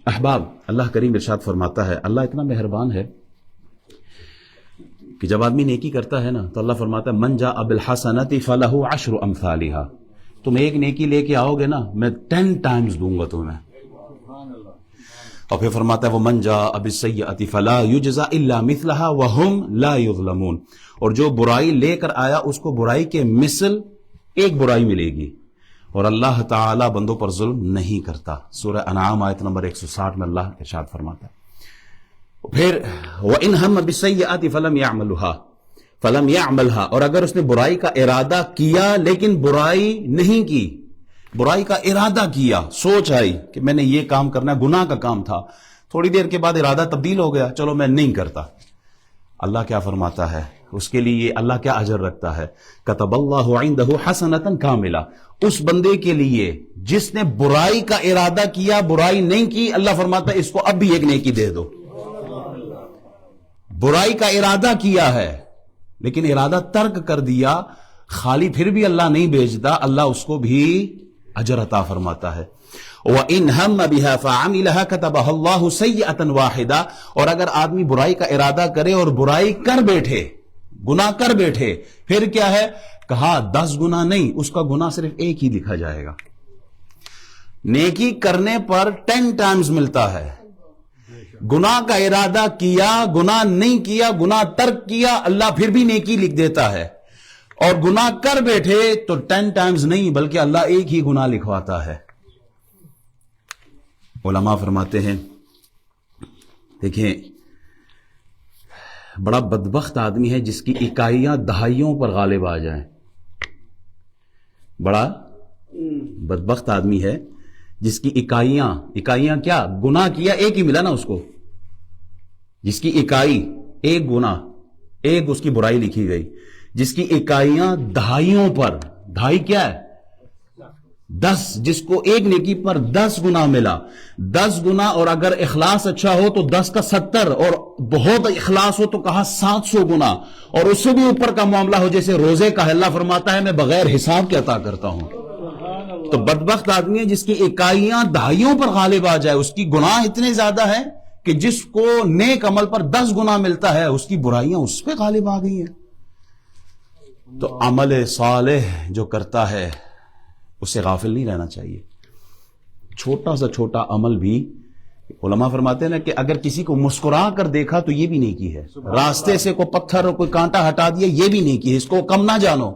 احباب، اللہ کریم ارشاد فرماتا ہے، اللہ اتنا مہربان ہے کہ جب آدمی نیکی کرتا ہے نا تو اللہ فرماتا ہے من جاء بالحسنۃ فلہ عشر امثالھا، تم ایک نیکی لے کے آؤ گے نا میں 10 ٹائمز دوں گا تمہیں. اور پھر فرماتا ہے ومن جاء بالسیئۃ فلا یجزى الا مثلھا وهم لا یظلمون، اور جو برائی لے کر آیا اس کو برائی کے مثل ایک برائی ملے گی، اور اللہ تعالی بندوں پر ظلم نہیں کرتا. سورہ انعام آیت نمبر 160 میں اللہ ارشاد فرماتا ہے. پھر وَإِنْ هَمَّ بِالسَّيِّئَةِ فَلَمْ يَعْمَلْهَا، اور اگر اس نے برائی کا ارادہ کیا لیکن برائی نہیں کی، برائی کا ارادہ کیا، سوچ آئی کہ میں نے یہ کام کرنا ہے، گناہ کا کام تھا، تھوڑی دیر کے بعد ارادہ تبدیل ہو گیا، چلو میں نہیں کرتا. اللہ کیا فرماتا ہے اس کے لیے، اللہ کیا اجر رکھتا ہے؟ کتب اللہ عنده حسنۃ کاملہ، اس بندے کے لیے جس نے برائی کا ارادہ کیا برائی نہیں کی، اللہ فرماتا ہے اس کو اب بھی ایک نیکی دے دو. برائی کا ارادہ کیا ہے لیکن ارادہ ترک کر دیا، خالی پھر بھی اللہ نہیں بھیجتا، اللہ اس کو بھی اجر عطا فرماتا ہے. وَإِنْ هَمَّ بِهَا فَعَمِلَهَا كَتَبَهَا اللَّهُ سَيِّئَةً وَاحِدَةً، اور اگر آدمی برائی کا ارادہ کرے اور برائی کر بیٹھے، گناہ کر بیٹھے، پھر کیا ہے؟ کہا 10 گناہ نہیں، اس کا گناہ صرف ایک ہی لکھا جائے گا. نیکی کرنے پر 10 ٹائمز ملتا ہے. گناہ کا ارادہ کیا، گناہ نہیں کیا، گناہ ترک کیا، اللہ پھر بھی نیکی لکھ دیتا ہے. اور گناہ کر بیٹھے تو 10 ٹائمز نہیں بلکہ اللہ ایک ہی گناہ لکھواتا ہے. علماء فرماتے ہیں، دیکھیں بڑا بدبخت آدمی ہے جس کی اکائیاں دہائیوں پر غالب آ جائیں. بڑا بدبخت آدمی ہے جس کی اکائیاں کیا؟ گناہ کیا ایک ہی ملا نا اس کو، جس کی اکائی ایک گناہ، ایک اس کی برائی لکھی گئی، جس کی اکائیاں دہائیوں پر، دہائی کیا ہے؟ 10، جس کو ایک نیکی پر 10 گناہ ملا. 10 گناہ، اور اگر اخلاص اچھا ہو تو 10 کا 70، اور بہت اخلاص ہو تو کہا 700 گناہ، اور اس سے بھی اوپر کا معاملہ ہو جیسے روزے کا، اللہ فرماتا ہے میں بغیر حساب کے عطا کرتا ہوں. تو بدبخت آدمی ہے جس کی اکائیاں دہائیوں پر غالب آ جائے، اس کی گناہ اتنے زیادہ ہے کہ جس کو نیک عمل پر 10 گناہ ملتا ہے اس کی برائیاں اس پہ غالب آ گئی ہیں. تو عمل صالح جو کرتا ہے اس سے غافل نہیں رہنا چاہیے. چھوٹا سا چھوٹا عمل بھی، علماء فرماتے ہیں نا کہ اگر کسی کو مسکرا کر دیکھا تو یہ بھی نیکی ہے. راستے سے کوئی پتھر اور کوئی کانٹا ہٹا دیا یہ بھی نیکی ہے، اس کو کم نہ جانو.